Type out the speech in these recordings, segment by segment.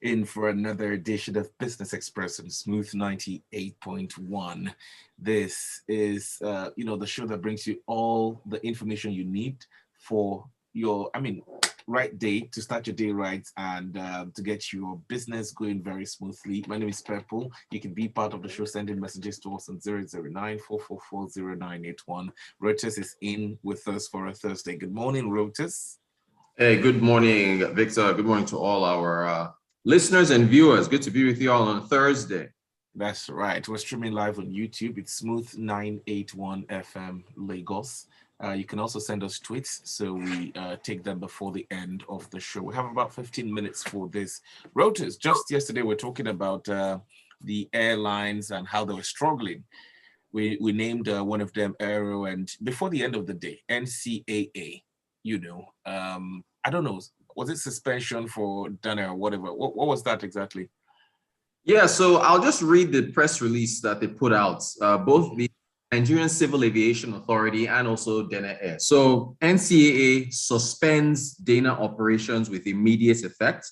in for another edition of Business Express on Smooth 98.1. This is, the show that brings you all the information you need for your, right day to start your day right and to get your business going very smoothly. My name is Pepple. You can be part of the show, sending messages to us on 009-444-0981. Rotus is in with us for a Thursday. Good morning, Rotus. Hey, good morning, Victor. Good morning to all our listeners and viewers. Good to be with you all on Thursday. That's right. We're streaming live on YouTube. It's Smooth 981 FM Lagos. You can also send us tweets, so we take them before the end of the show. We have about 15 minutes for this. Rotus, just yesterday we're talking about the airlines and how they were struggling. We named one of them Aero, and before the end of the day, NCAA. I don't know, was it suspension for Dana or whatever? What was that exactly? Yeah, so I'll just read the press release that they put out, both the Nigerian Civil Aviation Authority and also Dana Air. So NCAA suspends Dana operations with immediate effect.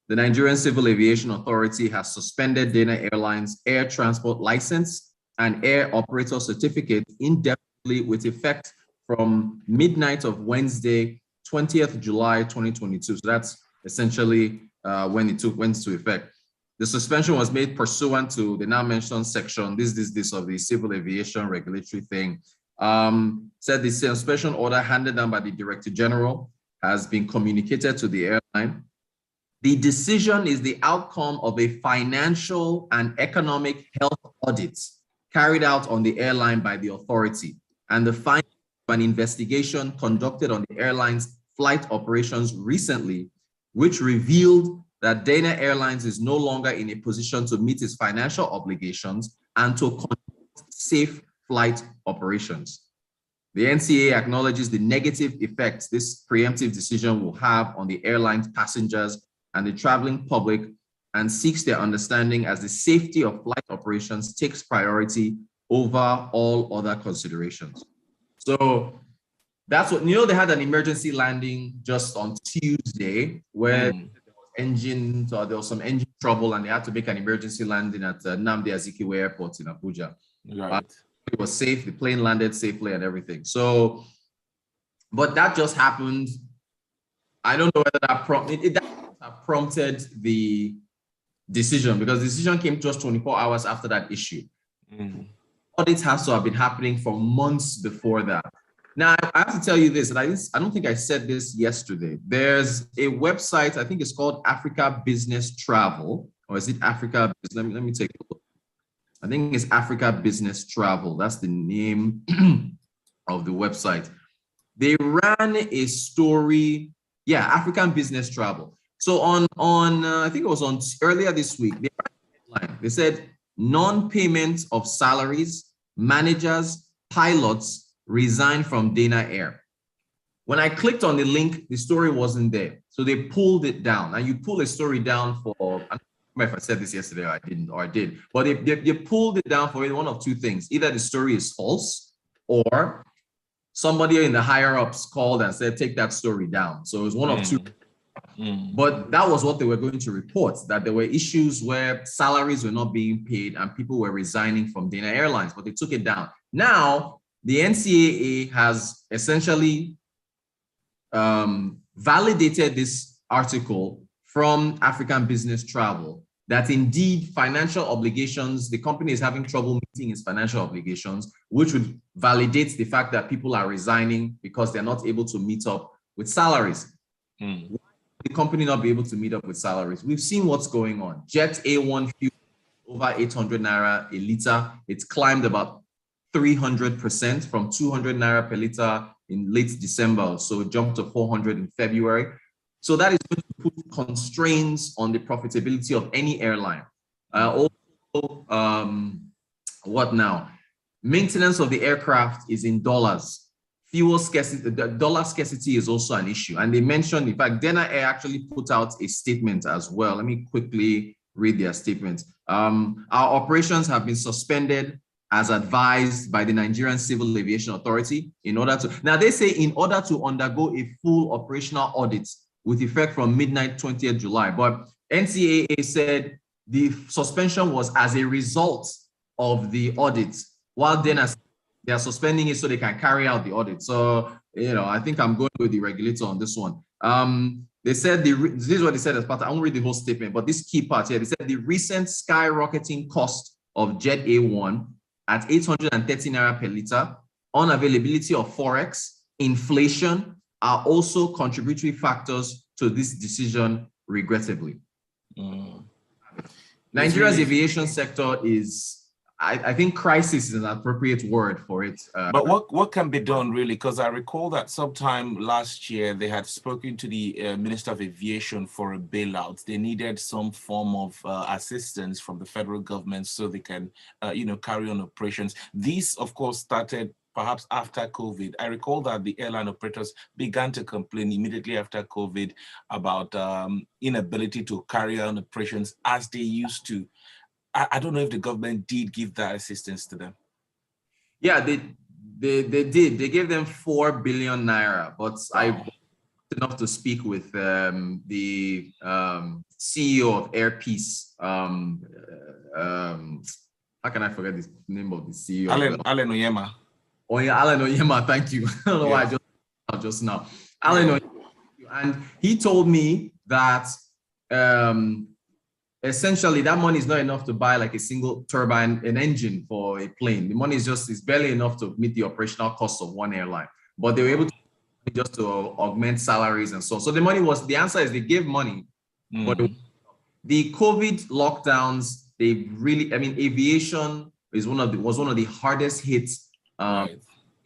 The Nigerian Civil Aviation Authority has suspended Dana Airlines air transport license and air operator certificate indefinitely with effect from midnight of Wednesday, 20th July 2022. So that's essentially when it went into effect. The suspension was made pursuant to the now mentioned section, this of the civil aviation regulatory thing. Said the suspension order handed down by the Director General has been communicated to the airline. The decision is the outcome of a financial and economic health audit carried out on the airline by the authority, and the findings of an investigation conducted on the airline's flight operations recently, which revealed that Dana Airlines is no longer in a position to meet its financial obligations and to conduct safe flight operations. The NCAA acknowledges the negative effects this preemptive decision will have on the airline's passengers and the traveling public, and seeks their understanding as the safety of flight operations takes priority over all other considerations. So that's what, they had an emergency landing just on Tuesday where there was some engine trouble and they had to make an emergency landing at Nnamdi Azikiwe Airport in Abuja. Right. It was safe, the plane landed safely and everything. So, but that just happened. I don't know whether that prompted the decision, because the decision came just 24 hours after that issue. Audit has to have been happening for months before that. Now, I have to tell you this, and I don't think I said this yesterday. There's a website, I think it's called Africa Business Travel, or is it Africa? Let me take a look. I think it's Africa Business Travel. That's the name of the website. They ran a story, African Business Travel. So on I think it was on earlier this week, they ran a headline. They said non-payment of salaries, managers, pilots resign from Dana Air. When I clicked on the link, the story wasn't there. So they pulled it down. And you pull a story down for, I don't know if I said this yesterday or I didn't, or I did, but they pulled it down for one of two things. Either the story is false, or somebody in the higher ups called and said, take that story down. So it was one of two. But that was what they were going to report, that there were issues where salaries were not being paid and people were resigning from Dana Airlines, but they took it down. Now, the NCAA has essentially validated this article from African Business Travel that indeed financial obligations, the company is having trouble meeting its financial obligations, which would validate the fact that people are resigning because they're not able to meet up with salaries. Why would the company not be able to meet up with salaries? We've seen what's going on. Jet A1 fuel over 800 naira a liter. It's climbed about 300% from 200 naira per liter in late December. So it jumped to 400 in February. So that is going to put constraints on the profitability of any airline. What now? Maintenance of the aircraft is in dollars. Fuel scarcity, the dollar scarcity is also an issue. And they mentioned, in fact, Dana Air actually put out a statement as well. Let me quickly read their statement. Our operations have been suspended as advised by the Nigerian Civil Aviation Authority in order to, now they say in order to undergo a full operational audit with effect from midnight 20th July. But NCAA said the suspension was as a result of the audit, while then they are suspending it so they can carry out the audit. So, I think I'm going with the regulator on this one. They said, this is what they said as part, I won't read the whole statement, but this key part here, they said the recent skyrocketing cost of Jet A1 at 830 naira per liter, unavailability of Forex, inflation are also contributory factors to this decision, regrettably. Nigeria's aviation sector is, I think crisis is an appropriate word for it. But what can be done, really? Because I recall that sometime last year, they had spoken to the Minister of Aviation for a bailout. They needed some form of assistance from the federal government so they can, carry on operations. These, of course, started perhaps after COVID. I recall that the airline operators began to complain immediately after COVID about inability to carry on operations as they used to. I don't know if the government did give that assistance to them. Yeah, they did. They gave them 4 billion naira, but I was enough to speak with the CEO of Air Peace. How can I forget the name of the CEO? Allen Oyema. Oh yeah, Allen Oyema. Thank you. I don't know why I just now. Allen Oyema, and he told me that essentially that money is not enough to buy like a single turbine, an engine for a plane. The money is barely enough to meet the operational costs of one airline, but they were able to just to augment salaries and so on. So the answer is they gave money, but the COVID lockdowns, aviation was one of the hardest hit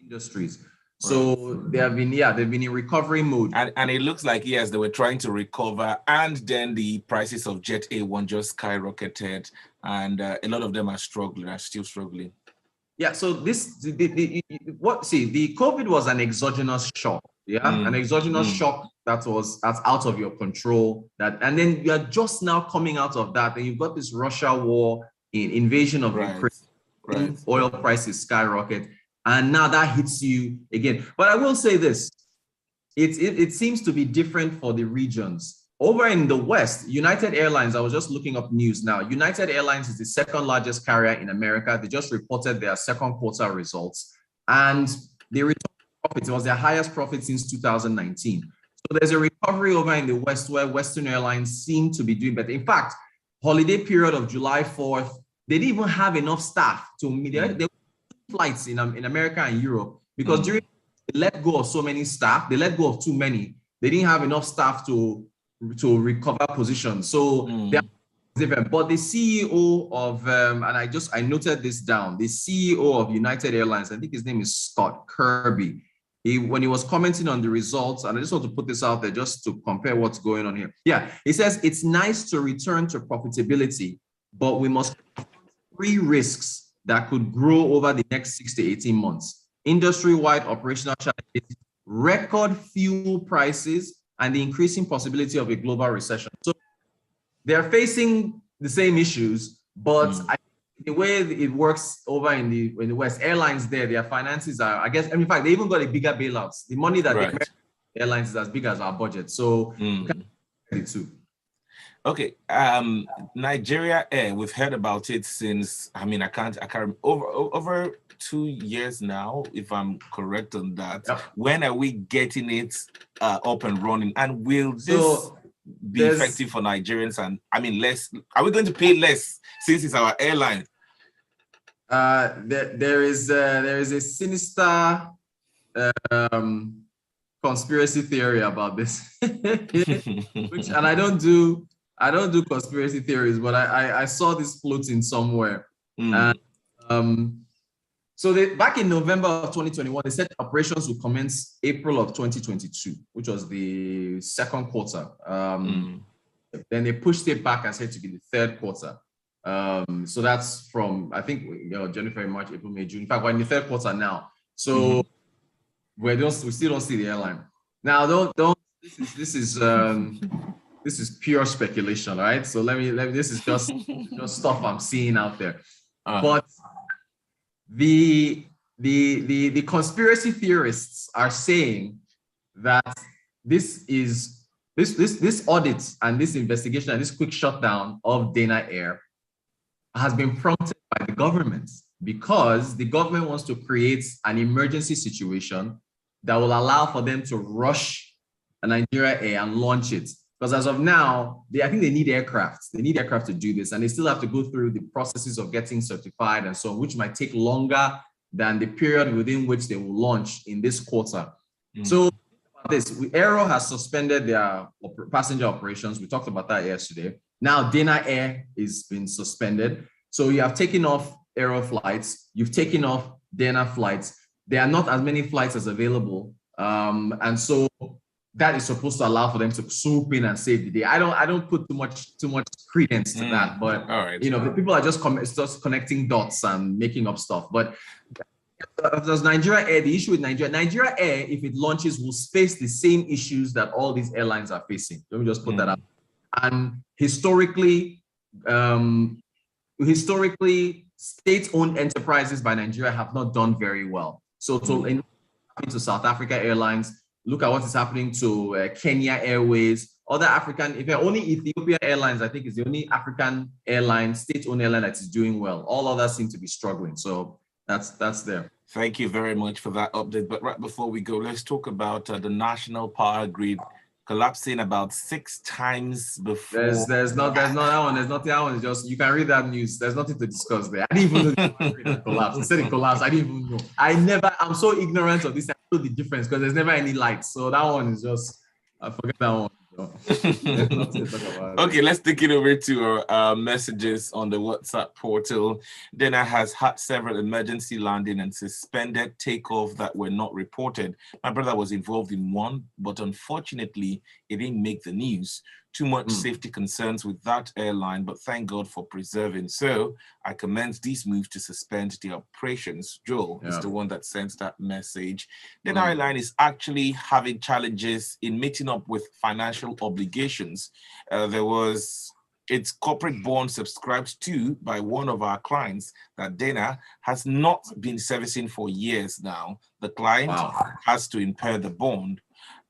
industries. So they've been in recovery mode. And it looks like, yes, they were trying to recover, and then the prices of Jet A1 just skyrocketed, and a lot of them are still struggling. Yeah, so the COVID was an exogenous shock. An exogenous shock that's out of your control. And then you are just now coming out of that, and you've got this Russia war, invasion of Ukraine, oil prices skyrocket. And now that hits you again. But I will say this, it seems to be different for the regions. Over in the West, United Airlines, I was just looking up news now. United Airlines is the second largest carrier in America. They just reported their second quarter results. And they returned profits. It was their highest profit since 2019. So there's a recovery over in the West where Western Airlines seem to be doing better. In fact, holiday period of July 4th, they didn't even have enough staff to meet flights in America and Europe because during they let go of so many staff, they let go of too many. They didn't have enough staff to recover positions. So but the CEO of and I noted this down. The CEO of United Airlines, I think his name is Scott Kirby. When he was commenting on the results, and I just want to put this out there just to compare what's going on here. Yeah, he says it's nice to return to profitability, but we must three risks that could grow over the next 6 to 18 months. Industry-wide operational challenges, record fuel prices, and the increasing possibility of a global recession. So they're facing the same issues, but the way it works over in the West, airlines their finances are, I guess, and in fact, they even got a bigger bailouts. The money that the American airlines is as big as our budget. So it too. Okay, Nigeria Air, we've heard about it since, I can't over 2 years now, if I'm correct on that. Yep. When are we getting it up and running? And will this be effective for Nigerians? And less, are we going to pay less since it's our airline? There is a sinister conspiracy theory about this, which, and I don't do conspiracy theories, but I saw this floating somewhere. And so back in November of 2021, they said operations would commence April of 2022, which was the second quarter. Then they pushed it back and said to be the third quarter. So that's from, I think, January, March, April, May, June. In fact, we're in the third quarter now. So we still don't see the airline. Now, this is pure speculation, right? So let me this is just stuff I'm seeing out there. But the conspiracy theorists are saying that this is this audit and this investigation and this quick shutdown of Dana Air has been prompted by the government, because the government wants to create an emergency situation that will allow for them to rush a Nigeria Air and launch it. Because as of now, I think they need aircraft. They need aircraft to do this, and they still have to go through the processes of getting certified and so on, which might take longer than the period within which they will launch in this quarter. So Aero has suspended their passenger operations. We talked about that yesterday. Now Dana Air is been suspended. So you have taken off Aero flights, you've taken off Dana flights. There are not as many flights as available. And so that is supposed to allow for them to swoop in and save the day. I don't put too much credence to that, but the people are just connecting dots and making up stuff. But there's Nigeria Air, the issue with Nigeria Air, if it launches, will face the same issues that all these airlines are facing. Let me just put that up. And historically, state-owned enterprises by Nigeria have not done very well. So to South Africa Airlines, look at what is happening to Kenya Airways, other African, if only Ethiopia Airlines, I think, is the only African airline, state-owned airline that is doing well. All others seem to be struggling. So that's there. Thank you very much for that update. But right before we go, let's talk about the national power grid collapsing about 6 times before. There's not that one. There's nothing that one. It's just, you can read that news. There's nothing to discuss there. I didn't even know it collapsed. Instead it collapsed. I didn't even know. I'm so ignorant of this. I don't know the difference because there's never any light. So that one is just, I forget that one. Okay, let's take it over to our messages on the WhatsApp portal. Dana has had several emergency landing and suspended takeoff that were not reported. My brother was involved in one, but unfortunately, it didn't make the news. Too much safety concerns with that airline, but thank God for preserving. So I commend this move to suspend the operations. Joel is the one that sends that message. The airline is actually having challenges in meeting up with financial obligations. There was its corporate bond subscribed to by one of our clients that Dana has not been servicing for years now. The client has to impair the bond.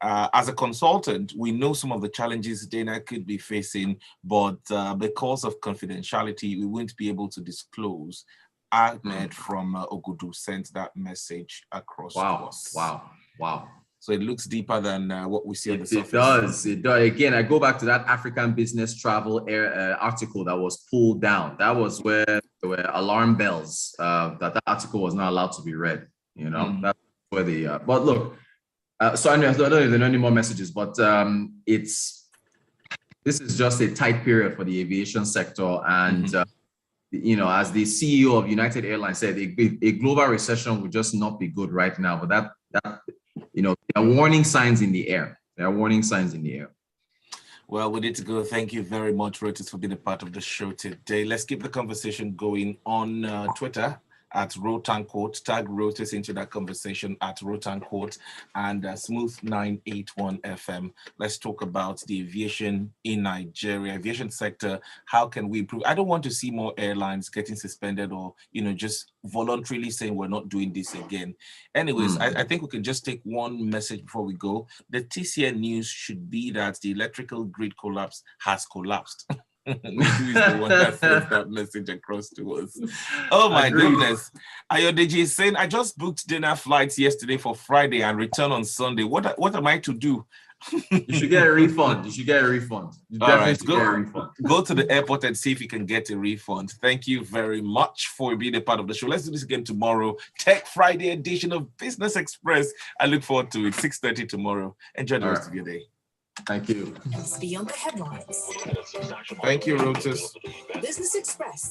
As a consultant, we know some of the challenges Dana could be facing, but because of confidentiality, we won't be able to disclose. Ahmed from Ogudu sent that message across to us. Wow. So it looks deeper than what we see on the surface. It does. Again, I go back to that African Business Travel article that was pulled down. That was where there were alarm bells that article was not allowed to be read. That's where the. But look. So I don't know if there are any more messages, but this is just a tight period for the aviation sector. And, as the CEO of United Airlines said, a global recession would just not be good right now. But there are warning signs in the air. Well, we need to go. Thank you very much, Rotus, for being a part of the show today. Let's keep the conversation going on Twitter at Rotan Court. Tag Rotus into that conversation at Rotan Court and Smooth 981 FM. Let's talk about the aviation in Nigeria, aviation sector. How can we improve? I don't want to see more airlines getting suspended or, just voluntarily saying we're not doing this again. Anyways, I think we can just take one message before we go. The TCN news should be that the electrical grid collapse has collapsed. Who is the one that sends that message across to us? Oh my goodness. Ayodeji is saying, I just booked dinner flights yesterday for Friday and return on Sunday. What am I to do? You should get a refund. You All right, go to the airport and see if you can get a refund. Thank you very much for being a part of the show. Let's do this again tomorrow. Tech Friday edition of Business Express. I look forward to it. 6:30 tomorrow. Enjoy the rest of your day. Thank you. Beyond the headlines. Thank you, Rotus. Business Express.